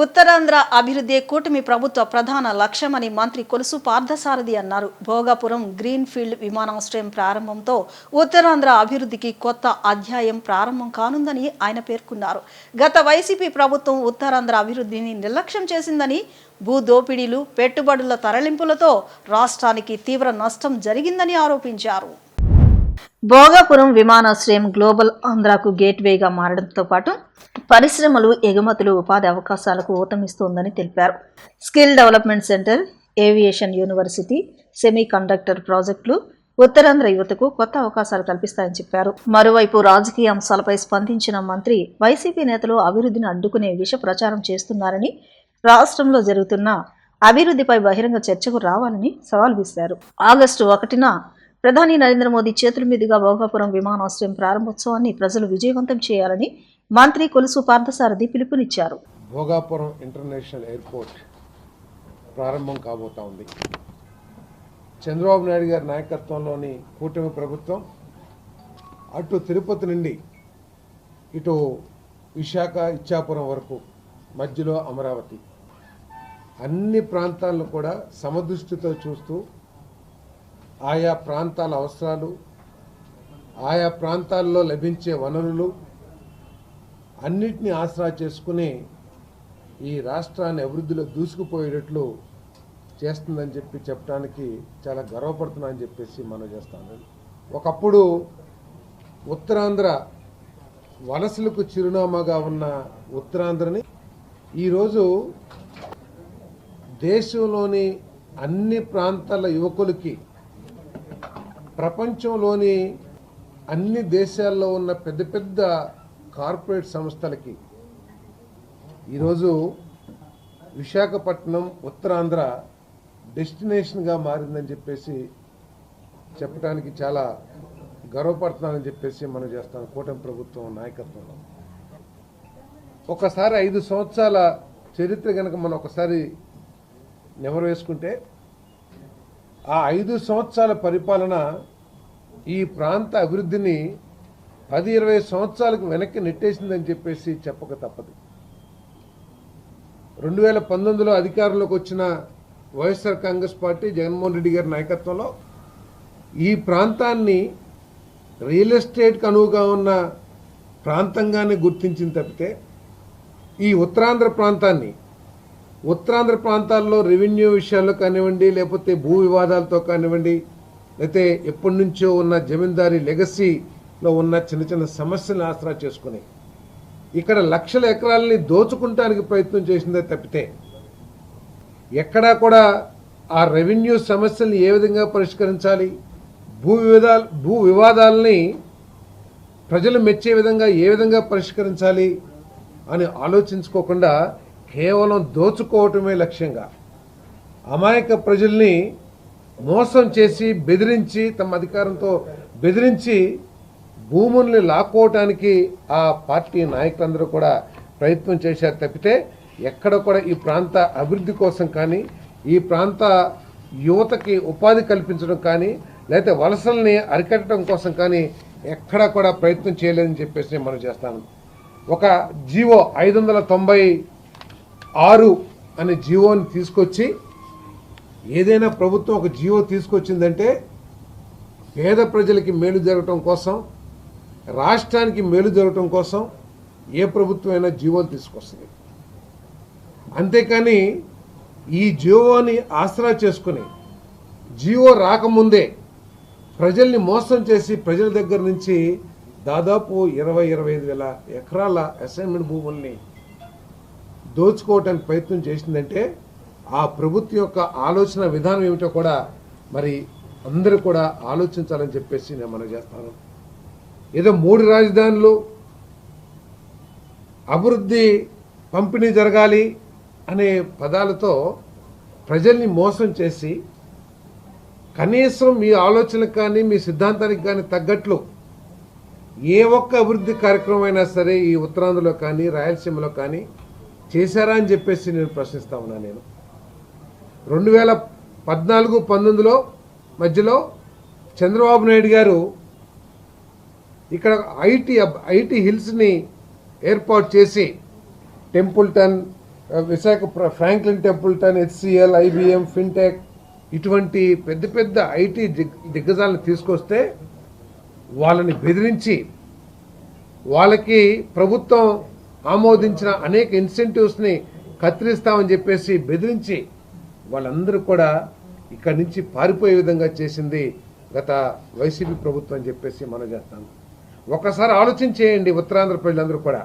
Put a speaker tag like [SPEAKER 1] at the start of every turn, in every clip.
[SPEAKER 1] ఉత్తరాంధ్ర అభివృద్ధి కూటమి ప్రభుత్వ ప్రధాన లక్ష్యమని మంత్రి కొలుసు పార్థసారథి అన్నారు. భోగాపురం గ్రీన్ ఫీల్డ్ విమానాశ్రయం ప్రారంభంతో ఉత్తరాంధ్ర అభివృద్ధికి కొత్త అధ్యాయం ప్రారంభం కానుందని ఆయన పేర్కొన్నారు. గత వైసీపీ ప్రభుత్వం ఉత్తరాంధ్ర అభివృద్ధిని నిర్లక్ష్యం చేసిందని, భూదోపిడీలు, పెట్టుబడుల తరలింపులతో రాష్ట్రానికి తీవ్ర నష్టం జరిగిందని ఆరోపించారు. భోగాపురం విమానాశ్రయం గ్లోబల్ ఆంధ్రాకు గేట్వేగా మారడంతో పాటు పరిశ్రమలు, ఎగుమతులు, ఉపాధి అవకాశాలకు ఊతమిస్తోందని తెలిపారు. Skill development centre, aviation university, semi conductor ప్రాజెక్టులు ఉత్తరాంధ్ర యువతకు కొత్త అవకాశాలు కల్పిస్తాయని చెప్పారు. మరోవైపు రాజకీయ అంశాలపై స్పందించిన మంత్రి వైసీపీ నేతలు అభివృద్ధిని అడ్డుకునే విష ప్రచారం చేస్తున్నారని, రాష్ట్రంలో జరుగుతున్న అభివృద్ధిపై బహిరంగ చర్చకు రావాలని సవాల్ విసిరారు. ఆగస్టు 1న ప్రధాని నరేంద్ర మోదీ చేతుల మీదుగా భోగాపురం విమానాశ్రయం ప్రారంభోత్సవాన్ని ప్రజలు విజయవంతం చేయాలని మంత్రి కొలుసు పార్థసారథి పిలుపునిచ్చారు.
[SPEAKER 2] భోగాపురం ఇంటర్నేషనల్ ఎయిర్పోర్ట్ ప్రారంభం కాబోతా ఉంది. చంద్రబాబు నాయుడు గారి నాయకత్వంలోని కూటమి ప్రభుత్వం అటు తిరుపతి నుండి ఇటు విశాఖ, ఇచ్చాపురం వరకు మధ్యలో అమరావతి అన్ని ప్రాంతాలను కూడా సమదృష్టితో చూస్తూ ఆయా ప్రాంతాల అవసరాలు, ఆయా ప్రాంతాల్లో లభించే వనరులు అన్నిటినీ ఆసరా చేసుకుని ఈ రాష్ట్రాన్ని అభివృద్ధిలో దూసుకుపోయేటట్లు చేస్తుందని చెప్పడానికి చాలా గర్వపడుతున్నా అని చెప్పేసి మనం చేస్తాను. ఒకప్పుడు ఉత్తరాంధ్ర వలసలకు చిరునామాగా ఉన్న ఉత్తరాంధ్రని ఈరోజు దేశంలోని అన్ని ప్రాంతాల యువకులకి, ప్రపంచంలోని అన్ని దేశాల్లో ఉన్న పెద్ద పెద్ద కార్పొరేట్ సంస్థలకి ఈరోజు విశాఖపట్నం ఉత్తరాంధ్ర డెస్టినేషన్గా మారిందని చెప్పేసి చెప్పడానికి చాలా గర్వపడుతున్నానని చెప్పేసి మనం చేస్తాం. కూటమి ప్రభుత్వం నాయకత్వంలో ఒకసారి 5 సంవత్సరాల చరిత్ర కనుక మనం ఒకసారి నెమరు వేసుకుంటే, ఆ 5 సంవత్సరాల పరిపాలన ఈ ప్రాంత అభివృద్ధిని 10-20 సంవత్సరాలకు వెనక్కి నెట్టేసిందని చెప్పేసి చెప్పక తప్పదు. 2019లో అధికారంలోకి వచ్చిన వైఎస్ఆర్ కాంగ్రెస్ పార్టీ జగన్మోహన్ రెడ్డి గారి నాయకత్వంలో ఈ ప్రాంతాన్ని రియల్ ఎస్టేట్కి అనువుగా ఉన్న ప్రాంతంగానే గుర్తించింది తప్పితే, ఈ ఉత్తరాంధ్ర ప్రాంతాల్లో రెవెన్యూ విషయాల్లో కానివ్వండి, లేకపోతే భూ వివాదాలతో కానివ్వండి, లేకపోతే ఎప్పటి నుంచో ఉన్న జమీందారీ లెగసీలో ఉన్న చిన్న చిన్న సమస్యలను ఆసరా చేసుకుని ఇక్కడ లక్షల ఎకరాలని దోచుకుంటానికి ప్రయత్నం చేసిందే తప్పితే, ఎక్కడా కూడా ఆ రెవెన్యూ సమస్యల్ని ఏ విధంగా పరిష్కరించాలి, భూ వివాదాలని ప్రజలు మెచ్చే విధంగా ఏ విధంగా పరిష్కరించాలి అని ఆలోచించుకోకుండా కేవలం దోచుకోవటమే లక్ష్యంగా అమాయక ప్రజల్ని మోసం చేసి, బెదిరించి, తమ అధికారంతో బెదిరించి భూముల్ని లాక్కోవటానికి ఆ పార్టీ నాయకులందరూ కూడా ప్రయత్నం చేశారు తప్పితే, ఎక్కడ కూడా ఈ ప్రాంత అభివృద్ధి కోసం కానీ, ఈ ప్రాంత యువతకి ఉపాధి కల్పించడం కానీ, లేకపోతే వలసల్ని అరికట్టడం కోసం కానీ ఎక్కడా కూడా ప్రయత్నం చేయలేదని చెప్పేసి మనం చేస్తాను. ఒక జీవో 596 అనే జీవోని తీసుకొచ్చి, ఏదైనా ప్రభుత్వం ఒక జీవో తీసుకొచ్చిందంటే పేద ప్రజలకి మేలు జరగటం కోసం, రాష్ట్రానికి మేలు జరగటం కోసం ఏ ప్రభుత్వం అయినా జీవోలు తీసుకొస్తుంది. అంతేకాని ఈ జీవోని ఆసరా చేసుకుని జీవో రాకముందే ప్రజల్ని మోసం చేసి ప్రజల దగ్గర నుంచి దాదాపు 20-25 వేల ఎకరాల అసైన్మెంట్ భూముల్ని దోచుకోవటానికి ప్రయత్నం చేసిందంటే ఆ ప్రభుత్వం యొక్క ఆలోచన విధానం ఏమిటో కూడా మరి అందరూ కూడా ఆలోచించాలని చెప్పేసి నేను మనం చేస్తాను. ఏదో 3 రాజధానులు, అభివృద్ధి, పంపిణీ జరగాలి అనే పదాలతో ప్రజల్ని మోసం చేసి, కనీసం మీ ఆలోచనకు కానీ మీ సిద్ధాంతానికి కానీ తగ్గట్లు ఏ ఒక్క అభివృద్ధి కార్యక్రమం అయినా సరే ఈ ఉత్తరాంధ్రలో కానీ రాయలసీమలో కానీ చేశారా అని చెప్పేసి నేను ప్రశ్నిస్తా ఉన్నా. నేను 2014-19లో మధ్యలో చంద్రబాబు నాయుడు గారు ఇక్కడ ఐటీ హిల్స్ని ఏర్పాటు చేసి Templeton, Visakha Franklin Templeton, HCL, IBM, fintech ఇటువంటి పెద్ద పెద్ద ఐటీ దిగ్గజాలను తీసుకొస్తే వాళ్ళని బెదిరించి వాళ్ళకి ప్రభుత్వం ఆమోదించిన అనేక ఇన్సెంటివ్స్ని కత్తిరిస్తామని చెప్పేసి బెదిరించి వాళ్ళందరూ కూడా ఇక్కడి నుంచి పారిపోయే విధంగా చేసింది గత వైసీపీ ప్రభుత్వం అని చెప్పేసి మనం చేస్తాం. ఒకసారి ఆలోచన చేయండి ఉత్తరాంధ్ర ప్రజలందరూ కూడా.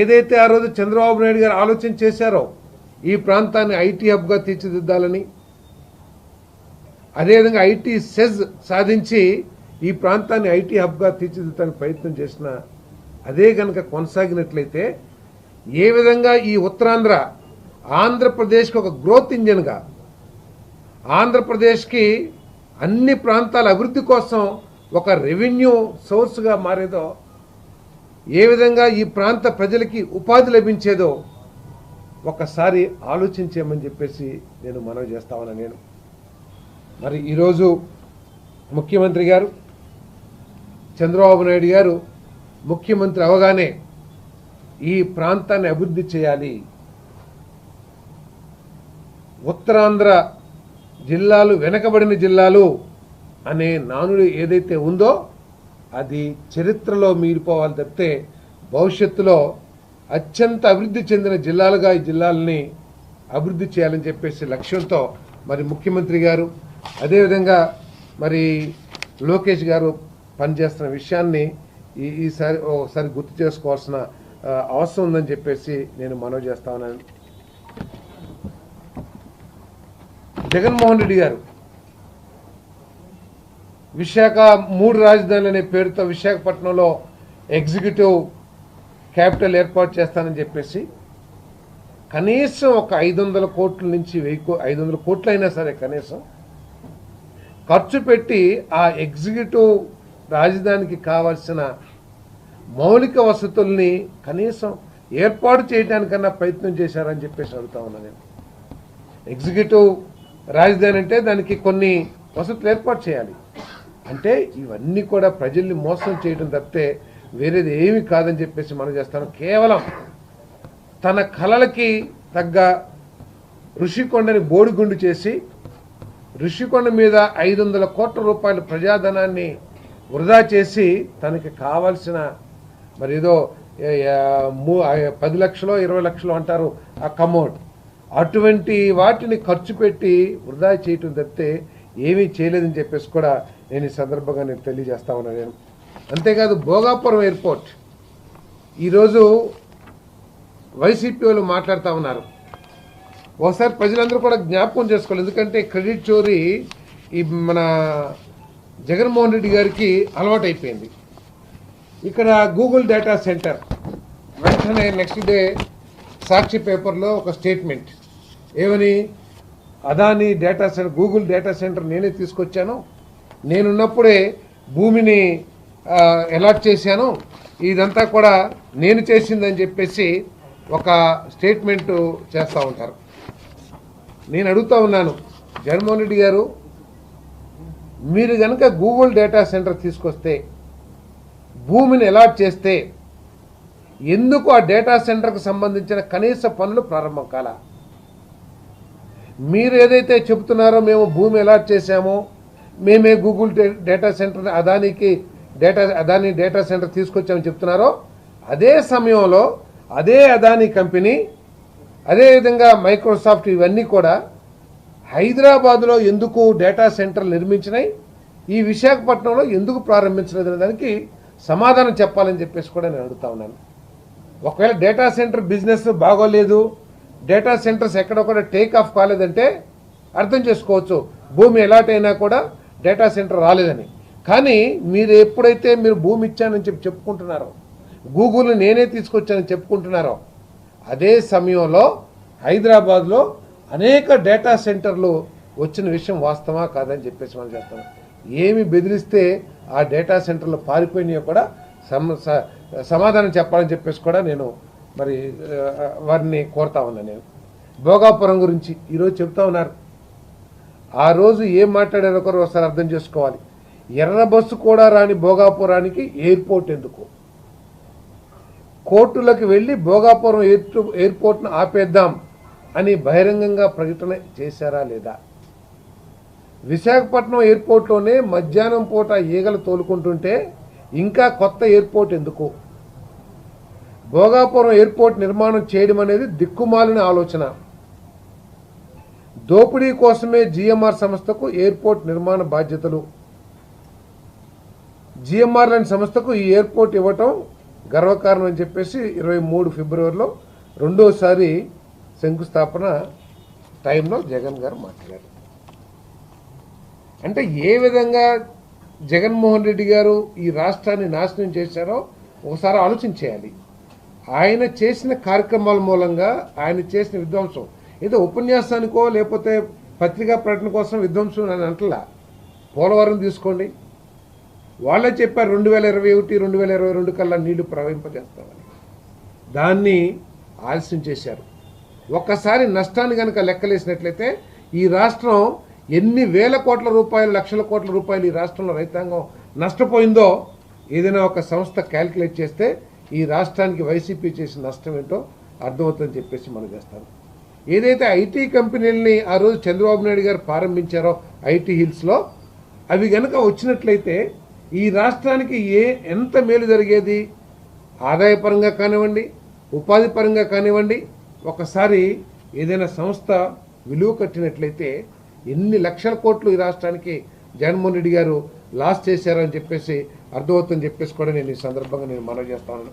[SPEAKER 2] ఏదైతే ఆ రోజు చంద్రబాబు నాయుడు గారు ఆలోచన చేశారో ఈ ప్రాంతాన్ని ఐటీ హబ్గా తీర్చిదిద్దాలని, అదేవిధంగా ఐటీ సెజ్ సాధించి ఈ ప్రాంతాన్ని ఐటీ హబ్గా తీర్చిదిద్దడానికి ప్రయత్నం చేసిన అదే కనుక కొనసాగినట్లయితే ఏ విధంగా ఈ ఉత్తరాంధ్ర ఆంధ్రప్రదేశ్కి ఒక గ్రోత్ ఇంజన్గా, ఆంధ్రప్రదేశ్కి అన్ని ప్రాంతాల అభివృద్ధి కోసం ఒక రెవెన్యూ సోర్స్గా మారేదో, ఏ విధంగా ఈ ప్రాంత ప్రజలకి ఉపాధి లభించేదో ఒకసారి ఆలోచించేయమని చెప్పేసి నేను మనవి చేస్తా ఉన్నా. నేను మరి ఈరోజు ముఖ్యమంత్రి గారు చంద్రబాబు నాయుడు గారు ముఖ్యమంత్రి అవగానే ఈ ప్రాంతాన్ని అభివృద్ధి చేయాలి, ఉత్తరాంధ్ర జిల్లాలు వెనకబడిన జిల్లాలు అనే నానుడి ఏదైతే ఉందో అది చరిత్రలో మిగిలిపోవాలి తప్పితే భవిష్యత్తులో అత్యంత అభివృద్ధి చెందిన జిల్లాలుగా ఈ జిల్లాలని అభివృద్ధి చేయాలని చెప్పేసి లక్ష్యంతో మరి ముఖ్యమంత్రి గారు అదేవిధంగా మరి లోకేష్ గారు పనిచేస్తున్న విషయాన్ని ఈసారి ఒకసారి గుర్తు చేసుకోవాల్సిన అవసరం ఉందని చెప్పేసి నేను మనవి చేస్తా ఉన్నాను. జగన్మోహన్ రెడ్డి గారు విశాఖ 3 రాజధానులు అనే పేరుతో విశాఖపట్నంలో ఎగ్జిక్యూటివ్ క్యాపిటల్ ఏర్పాటు చేస్తానని చెప్పేసి కనీసం ఒక 500 కోట్ల నుంచి 500 కోట్లు అయినా సరే కనీసం ఖర్చు పెట్టి ఆ ఎగ్జిక్యూటివ్ రాజధానికి కావాల్సిన మౌలిక వసతుల్ని కనీసం ఏర్పాటు చేయడానికన్నా ప్రయత్నం చేశారని చెప్పేసి అడుగుతా ఉన్నా నేను. ఎగ్జిక్యూటివ్ రాజధాని అంటే దానికి కొన్ని వసతులు ఏర్పాటు చేయాలి. అంటే ఇవన్నీ కూడా ప్రజల్ని మోసం చేయడం తప్పితే వేరేది ఏమీ కాదని చెప్పేసి మనం చేస్తాను. కేవలం తన కలలకి తగ్గ ఋషికొండని బోడిగుండు చేసి ఋషికొండ మీద 500 కోట్ల రూపాయల ప్రజాధనాన్ని వృధా చేసి తనకి కావాల్సిన మరి ఏదో 10 లక్షలు 20 లక్షలు అంటారు ఆ కమోడ్, అటువంటి వాటిని ఖర్చు పెట్టి వృధా చేయటం తప్పితే ఏమీ చేయలేదని చెప్పేసి కూడా నేను ఈ సందర్భంగా నేను తెలియజేస్తా ఉన్నాను. నేను అంతేకాదు భోగాపురం ఎయిర్పోర్ట్ ఈరోజు వైసీపీ వాళ్ళు మాట్లాడుతూ ఉన్నారు. ఒకసారి ప్రజలందరూ కూడా జ్ఞాపకం చేసుకోవాలి. ఎందుకంటే క్రెడిట్ చోరీ ఈ మన జగన్మోహన్ రెడ్డి గారికి అలవాటైపోయింది. ఇక్కడ గూగుల్ డేటా సెంటర్ వెంటనే నెక్స్ట్ డే సాక్షి పేపర్లో ఒక స్టేట్మెంట్ ఏమని, Adani data centre Google data centre నేనే తీసుకొచ్చాను, నేనున్నప్పుడే భూమిని అలాట్ చేశాను, ఇదంతా కూడా నేను చేసిందని చెప్పేసి ఒక స్టేట్మెంట్ చేస్తూ ఉంటారు. నేను అడుగుతూ ఉన్నాను, జగన్మోహన్ రెడ్డి గారు మీరు కనుక గూగుల్ డేటా సెంటర్ తీసుకొస్తే భూమిని అలాట్ చేస్తే ఎందుకు ఆ డేటా సెంటర్కు సంబంధించిన కనీస పనులు ప్రారంభం కాల? మీరు ఏదైతే చెబుతున్నారో మేము భూమి అలాట్ చేశామో, మేమే Google data center Adani data center తీసుకొచ్చామని చెప్తున్నారో, అదే సమయంలో అదే అదాని కంపెనీ అదేవిధంగా మైక్రోసాఫ్ట్ ఇవన్నీ కూడా హైదరాబాద్లో ఎందుకు డేటా సెంటర్ నిర్మించినాయి, ఈ విశాఖపట్నంలో ఎందుకు ప్రారంభించలేదు అనే దానికి సమాధానం చెప్పాలని చెప్పేసి కూడా నేను అడుగుతా ఉన్నాను. ఒకవేళ డేటా సెంటర్ బిజినెస్ బాగోలేదు, డేటా సెంటర్స్ ఎక్కడ కూడా టేక్ ఆఫ్ కాలేదంటే అర్థం చేసుకోవచ్చు భూమి ఎలాట్ అయినా కూడా డేటా సెంటర్ రాలేదని. కానీ మీరు ఎప్పుడైతే మీరు భూమి ఇచ్చానని చెప్పుకుంటున్నారో, గూగుల్ నేనే తీసుకొచ్చానని చెప్పుకుంటున్నారో, అదే సమయంలో హైదరాబాద్లో అనేక డేటా సెంటర్లు వచ్చిన విషయం వాస్తవా కాదని చెప్పేసి మనం చేస్తాం. ఏమి బెదిరిస్తే ఆ డేటా సెంటర్లు పారిపోయినాయో కూడా సమాధానం చెప్పాలని చెప్పేసి కూడా నేను మరి వారిని కోరుతా ఉన్నా. నేను భోగాపురం గురించి ఈరోజు చెప్తా ఉన్నారు. ఆ రోజు ఏం మాట్లాడారో ఒకరు ఒకసారి అర్థం చేసుకోవాలి. ఎర్ర బస్సు కూడా రాని భోగాపురానికి ఎయిర్పోర్ట్ ఎందుకు? కోర్టులకు వెళ్ళి భోగాపురం ఎయిర్పోర్ట్ను ఆపేద్దాం అని బహిరంగంగా ప్రకటన చేశారా లేదా? విశాఖపట్నం ఎయిర్పోర్ట్లోనే మధ్యాహ్నం పూట ఈగలు తోలుకుంటుంటే ఇంకా కొత్త ఎయిర్పోర్ట్ ఎందుకు? భోగాపురం ఎయిర్పోర్ట్ నిర్మాణం చేయడం అనేది దిక్కుమాలిన ఆలోచన. దోపిడీ కోసమే జిఎంఆర్ సంస్థకు ఎయిర్పోర్ట్ నిర్మాణ బాధ్యతలు. జిఎంఆర్ లాంటి సంస్థకు ఈ ఎయిర్పోర్ట్ ఇవ్వటం గర్వకారణం అని చెప్పేసి 23 ఫిబ్రవరిలో రెండోసారి శంకుస్థాపన టైంలో జగన్ గారు మాట్లాడారు. అంటే ఏ విధంగా జగన్మోహన్ రెడ్డి గారు ఈ రాష్ట్రాన్ని నాశనం చేశారో ఒకసారి ఆలోచించేయాలి. ఆయన చేసిన కార్యక్రమాల మూలంగా ఆయన చేసిన విధ్వంసం ఏదో ఉపన్యాసానికో లేకపోతే పత్రికా ప్రకటన కోసం విధ్వంసం అని అంటలా. పోలవరం తీసుకోండి, వాళ్ళే చెప్పారు 2021, 2022 కల్లా నీళ్లు ప్రవహింపజేస్తామని. దాన్ని ఆలస్యం చేశారు. ఒక్కసారి నష్టాన్ని కనుక లెక్కలేసినట్లయితే ఈ రాష్ట్రం ఎన్ని వేల కోట్ల రూపాయలు, లక్షల కోట్ల రూపాయలు ఈ రాష్ట్రంలో రైతాంగం నష్టపోయిందో ఏదైనా ఒక సంస్థ క్యాల్కులేట్ చేస్తే ఈ రాష్ట్రానికి వైసీపీ చేసిన నష్టం ఏంటో అర్థమవుతుందని చెప్పేసి మనం చేస్తాం. ఏదైతే ఐటీ కంపెనీలని ఆ రోజు చంద్రబాబు నాయుడు గారు ప్రారంభించారో ఐటీ హిల్స్లో, అవి కనుక వచ్చినట్లయితే ఈ రాష్ట్రానికి ఎంత మేలు జరిగేది? ఆదాయపరంగా కానివ్వండి, ఉపాధి పరంగా కానివ్వండి. ఒకసారి ఏదైనా సంస్థ విలువ కట్టినట్లయితే ఎన్ని లక్షల కోట్లు ఈ రాష్ట్రానికి జగన్మోహన్ రెడ్డి గారు లాస్ చేశారని చెప్పేసి అర్థమవుతుందని చెప్పేసి కూడా నేను ఈ సందర్భంగా మనవి చేస్తాను.